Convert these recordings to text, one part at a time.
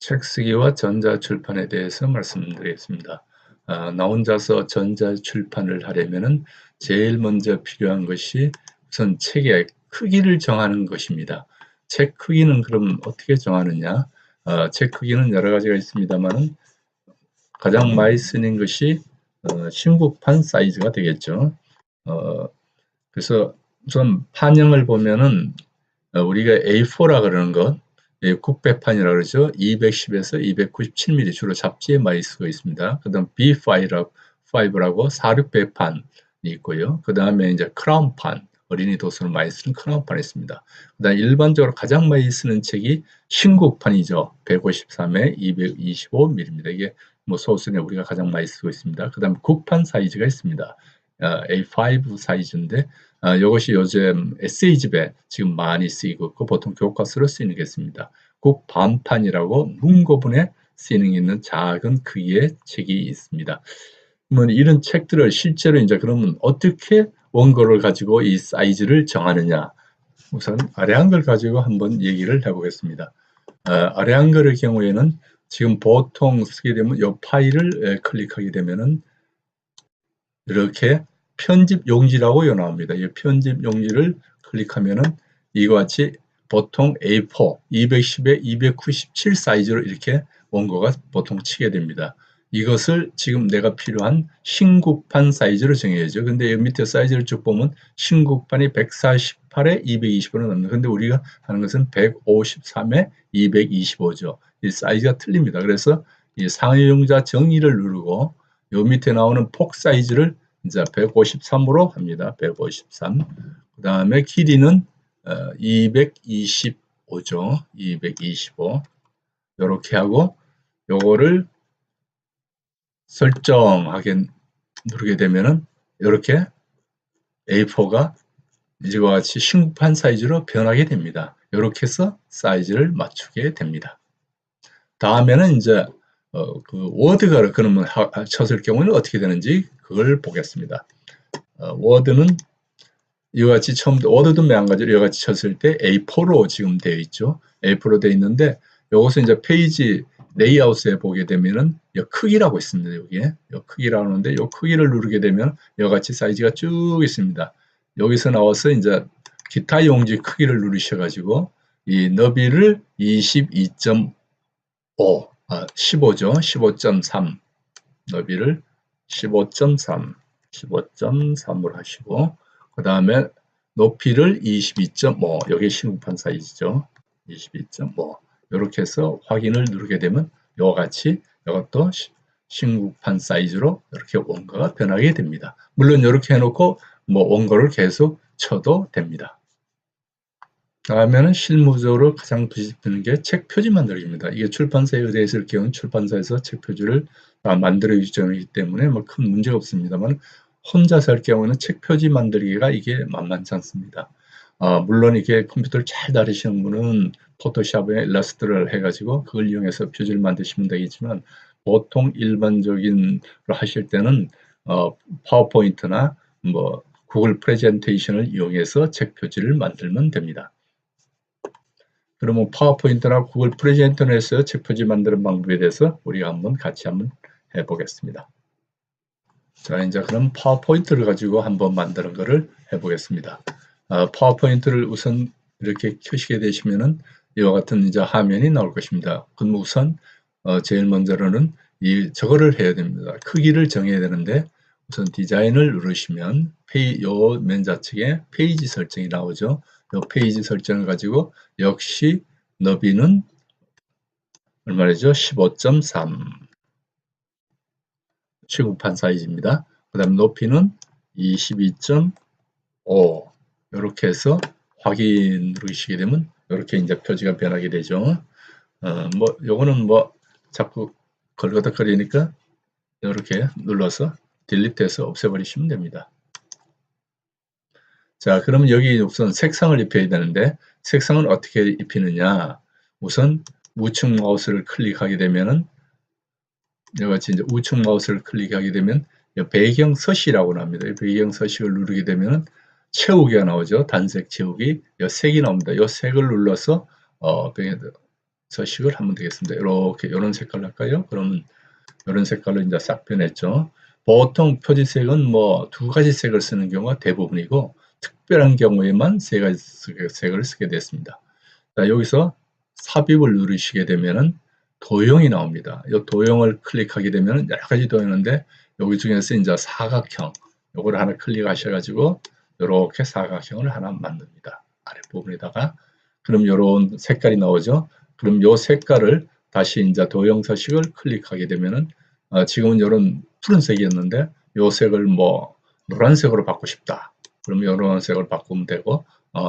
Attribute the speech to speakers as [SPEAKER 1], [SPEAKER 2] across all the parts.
[SPEAKER 1] 책 쓰기와 전자출판에 대해서 말씀드리겠습니다. 나 혼자서 전자출판을 하려면은 제일 먼저 필요한 것이 우선 책의 크기를 정하는 것입니다. 책 크기는 그럼 어떻게 정하느냐? 책 크기는 여러 가지가 있습니다만은 가장 많이 쓰는 것이 신국판 사이즈가 되겠죠. 어, 그래서 우선 판형을 보면은 우리가 A4라 그러는 것, 국배판이라 그러죠. 210에서 297mm 주로 잡지에 많이 쓰고 있습니다. 그다음 B5라고 46배판이 있고요. 그 다음에 이제 크라운판, 어린이 도서를 많이 쓰는 크라운판이 있습니다. 그다음 일반적으로 가장 많이 쓰는 책이 신국판이죠. 153에 225mm입니다. 이게 뭐 소수에 우리가 가장 많이 쓰고 있습니다. 그다음 국판 사이즈가 있습니다. A5 사이즈인데 이것이 요즘 에세이집에 지금 많이 쓰이고 있고 보통 교과서로 쓰이는 게 있습니다. 국반판이라고 문고분에 쓰이는 있는 작은 크기의 책이 있습니다. 그러면 이런 책들을 실제로 이제 그러면 어떻게 원고를 가지고 이 사이즈를 정하느냐? 우선 아래 한글 가지고 한번 얘기를 해보겠습니다. 아래 한글의 경우에는 지금 보통 쓰게 되면 이 파일을 클릭하게 되면은 이렇게 편집 용지라고 나옵니다. 이 편집 용지를 클릭하면은 이와 같이 보통 A4 210에 297 사이즈로 이렇게 원고가 보통 치게 됩니다. 이것을 지금 내가 필요한 신국판 사이즈로 정해야죠. 근데 여기 밑에 사이즈를 쭉 보면 신국판이 148에 220으로 나옵니다. 근데 우리가 하는 것은 153에 225죠. 이 사이즈가 틀립니다. 그래서 이 상하용자 정의를 누르고 요 밑에 나오는 폭 사이즈를 이제 153으로 합니다. 153. 그 다음에 길이는 225죠. 225. 이렇게 하고 요거를 설정하게 누르게 되면은 이렇게 A4가 이와 같이 신국판 사이즈로 변하게 됩니다. 이렇게 해서 사이즈를 맞추게 됩니다. 다음에는 이제 그 워드가 그러면 쳤을 경우는 어떻게 되는지 그걸 보겠습니다. 워드는 이와 같이 처음부터 워드도 마찬가지로 이와 같이 쳤을 때 A4로 지금 되어 있죠. A4로 되어 있는데 이것은 이제 페이지 레이아웃에 보게 되면은 이 크기라고 있습니다. 여기에 이 크기라고 하는데 이 크기를 누르게 되면 이와 같이 사이즈가 쭉 있습니다. 여기서 나와서 이제 기타 용지 크기를 누르셔가지고 이 너비를 22.5 15죠. 15.3 너비를 15.3 15.3으로 하시고 그 다음에 높이를 22.5 여기 신국판 사이즈죠. 22.5 이렇게 해서 확인을 누르게 되면 이와 같이 이것도 신국판 사이즈로 이렇게 원고가 변하게 됩니다. 물론 이렇게 해놓고 뭐 원고를 계속 쳐도 됩니다. 다음에는 실무적으로 가장 부딪히는 게 책 표지 만들기입니다. 이게 출판사에 의뢰했을 경우는 출판사에서 책 표지를 만들어 주기 때문에 뭐 큰 문제가 없습니다만 혼자서 할 경우는 책 표지 만들기가 이게 만만치 않습니다. 물론 이게 컴퓨터를 잘 다루시는 분은 포토샵에 일러스트를 해가지고 그걸 이용해서 표지를 만드시면 되겠지만 보통 일반적인 로 하실 때는 파워포인트나 뭐 구글 프레젠테이션을 이용해서 책 표지를 만들면 됩니다. 그러면 파워포인트나 구글 프레젠테이션에서 책 표지 만드는 방법에 대해서 우리가 한번 같이 한번 해보겠습니다. 자, 이제 그럼 파워포인트를 가지고 한번 만드는 것을 해보겠습니다. 파워포인트를 우선 이렇게 켜시게 되시면은 이와 같은 이제 화면이 나올 것입니다. 그럼 우선 제일 먼저로는 저거를 해야 됩니다. 크기를 정해야 되는데 우선 디자인을 누르시면 요 맨 좌측에 페이지 설정이 나오죠. 요 페이지 설정을 가지고 역시 너비는 얼마죠? 15.3 취급판 사이즈입니다. 그 다음 높이는 22.5 이렇게 해서 확인 누르시게 되면 이렇게 이제 표지가 변하게 되죠. 뭐 요거는 뭐 자꾸 걸거덕거리니까 이렇게 눌러서 딜리트해서 없애버리시면 됩니다. 자, 그러면 여기 우선 색상을 입혀야 되는데 색상은 어떻게 입히느냐? 우선 우측 마우스를 클릭하게 되면은 이와 같이 이제 우측 마우스를 클릭하게 되면 배경 서식이라고 나옵니다. 배경 서식을 누르게 되면 채우기가 나오죠. 단색 채우기. 이 색이 나옵니다. 이 색을 눌러서 서식을 하면 되겠습니다. 이렇게 이런 색깔로 할까요? 그러면 이런 색깔로 이제 싹 변했죠. 보통 표지색은 뭐 두 가지 색을 쓰는 경우가 대부분이고 특별한 경우에만 세 가지 색을 쓰게 됐습니다. 자, 여기서 삽입을 누르시게 되면은 도형이 나옵니다. 이 도형을 클릭하게 되면 여러 가지 도형인데 여기 중에서 이제 사각형 요걸 하나 클릭하셔가지고 이렇게 사각형을 하나 만듭니다. 아랫부분에다가 그럼 이런 색깔이 나오죠. 그럼 이 색깔을 다시 이제 도형 서식을 클릭하게 되면은 지금은 이런 푸른색이었는데 이 색을 뭐 노란색으로 바꾸고 싶다. 그럼 이런 색을 바꾸면 되고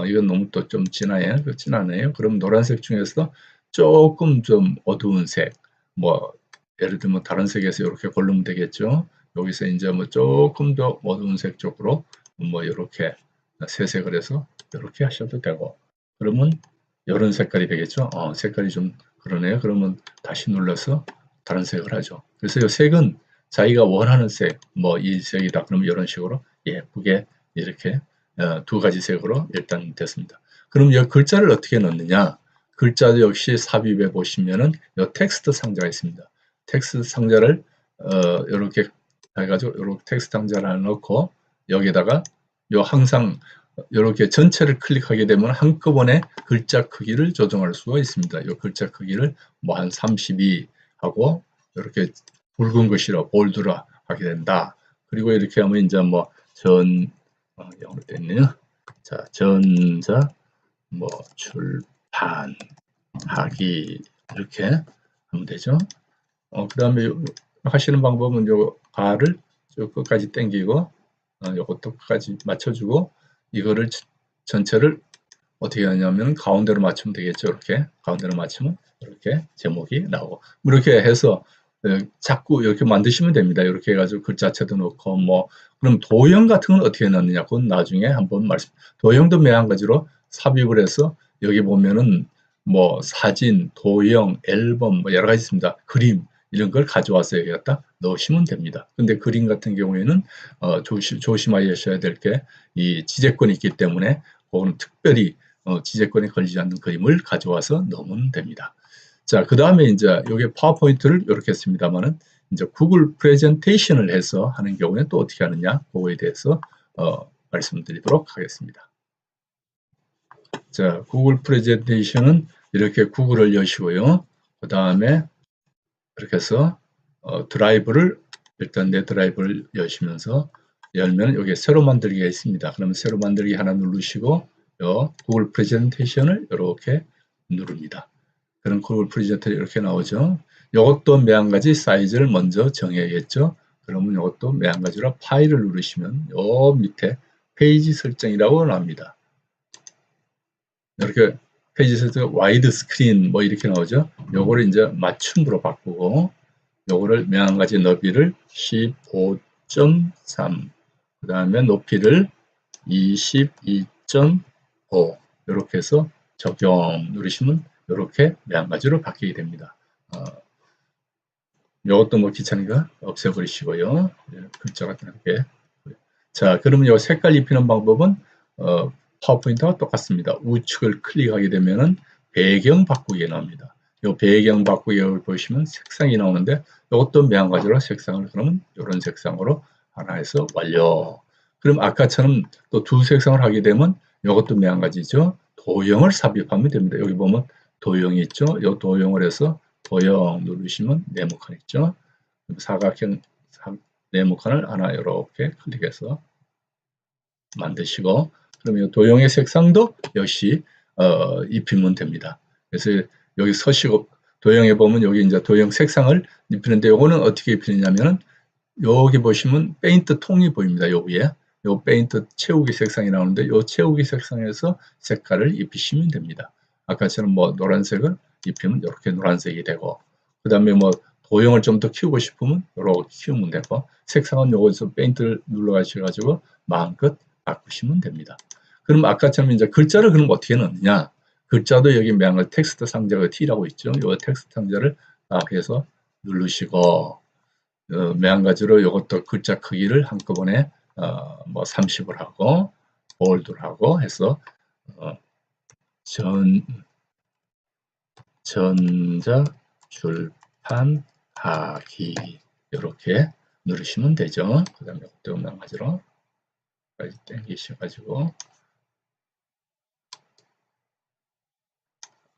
[SPEAKER 1] 이건 너무 또 좀 진하네요. 그럼 노란색 중에서 조금 좀 어두운 색, 뭐 예를 들면 다른 색에서 이렇게 고르면 되겠죠. 여기서 이제 뭐 조금 더 어두운 색 쪽으로 뭐 이렇게 세색을 해서 이렇게 하셔도 되고 그러면 이런 색깔이 되겠죠. 색깔이 좀 그러네요. 그러면 다시 눌러서 다른 색을 하죠. 그래서 이 색은 자기가 원하는 색, 뭐 이 색이다. 그러면 이런 식으로 예쁘게 이렇게 두 가지 색으로 일단 됐습니다. 그럼 이 글자를 어떻게 넣느냐? 글자도 역시 삽입해 보시면은 이 텍스트 상자가 있습니다. 텍스트 상자를 이렇게 해가지고 이렇게 텍스트 상자를 하나 넣고 여기다가 요 항상 이렇게 전체를 클릭하게 되면 한꺼번에 글자 크기를 조정할 수가 있습니다. 이 글자 크기를 뭐 한 32 하고 이렇게 붉은 글씨로 볼드로 하게 된다. 그리고 이렇게 하면 이제 뭐 영어로 됐네요. 자, 전자 뭐 출판하기 이렇게 하면 되죠. 그 다음에 하시는 방법은 요 가를 쭉 끝까지 당기고 요것도 끝까지 맞춰주고 이거를 전체를 어떻게 하냐면 가운데로 맞추면 되겠죠. 이렇게 가운데로 맞추면 이렇게 제목이 나오고 이렇게 해서 자꾸 이렇게 만드시면 됩니다. 이렇게 해가지고 글자체도 넣고 뭐 그럼 도형 같은 건 어떻게 넣느냐 그건 나중에 한번 도형도 마찬가지로 삽입을 해서 여기 보면은 뭐 사진, 도형, 앨범 뭐 여러 가지 있습니다. 그림 이런 걸 가져와서 여기 갖다 넣으시면 됩니다. 근데 그림 같은 경우에는 조심하셔야 될 게 이 지재권이 있기 때문에 그거는 특별히 지재권에 걸리지 않는 그림을 가져와서 넣으면 됩니다. 자, 그 다음에 이제 여기 파워포인트를 이렇게 했습니다만은 이제 구글 프레젠테이션을 해서 하는 경우에 또 어떻게 하느냐 그거에 대해서 말씀드리도록 하겠습니다. 자, 구글 프레젠테이션은 이렇게 구글을 여시고요. 그 다음에 이렇게 해서 드라이브를 일단 내 드라이브를 여시면서 열면 여기 새로 만들기가 있습니다. 그러면 새로 만들기 하나 누르시고 구글 프레젠테이션을 이렇게 누릅니다. 그럼 구글 프레젠테이션 이렇게 나오죠. 이것도 매한 가지 사이즈를 먼저 정해야겠죠. 그러면 이것도 매한 가지로 파일을 누르시면 요 밑에 페이지 설정이라고 나옵니다. 이렇게 페이지 설정 와이드 스크린 뭐 이렇게 나오죠. 요거를 이제 맞춤으로 바꾸고 요거를 매한 가지 너비를 15.3 그 다음에 높이를 22.5 이렇게 해서 적용 누르시면 이렇게 매한 가지로 바뀌게 됩니다. 이것도 뭐 귀찮으니까 없애버리시고요. 글자 같은 게. 자, 그러면 이 색깔 입히는 방법은 파워포인트와 똑같습니다. 우측을 클릭하게 되면은 배경 바꾸기에 나옵니다. 이 배경 바꾸기를 보시면 색상이 나오는데 이것도 매한가지로 색상을 그러면 이런 색상으로 하나 해서 완료. 그럼 아까처럼 또 두 색상을 하게 되면 이것도 매한가지죠. 도형을 삽입하면 됩니다. 여기 보면 도형이 있죠. 이 도형을 해서 도형 누르시면 네모칸 있죠. 사각형 네모칸을 하나 이렇게 클릭해서 만드시고 그러면 도형의 색상도 역시 입히면 됩니다. 그래서 여기 서식 도형에 보면 여기 이제 도형 색상을 입히는데 요거는 어떻게 입히느냐면은 여기 보시면 페인트 통이 보입니다. 요 위에 요 페인트 채우기 색상이 나오는데 요 채우기 색상에서 색깔을 입히시면 됩니다. 아까처럼 뭐 노란색을 입히면 이렇게 노란색이 되고 그 다음에 뭐 도형을 좀 더 키우고 싶으면 이렇게 키우면 되고 색상은 요거에서 페인트를 눌러 가셔가지고 마음껏 바꾸시면 됩니다. 그럼 아까처럼 이제 글자를 그럼 어떻게 넣느냐? 글자도 여기 매한가지 텍스트 상자가 T라고 있죠. 이 텍스트 상자를 딱 해서 누르시고 매한가지로 이것도 글자 크기를 한꺼번에 뭐 30을 하고 볼드를 하고 해서 전자출판하기 이렇게 누르시면 되죠. 그 다음에 또 마찬가지로 여기까지 당기셔가지고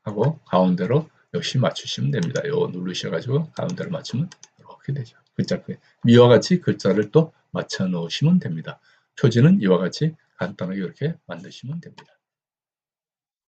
[SPEAKER 1] 하고 가운데로 역시 맞추시면 됩니다. 요거 누르셔가지고 가운데로 맞추면 이렇게 되죠. 글자 이와 같이 글자를 또 맞춰 놓으시면 됩니다. 표지는 이와 같이 간단하게 이렇게 만드시면 됩니다.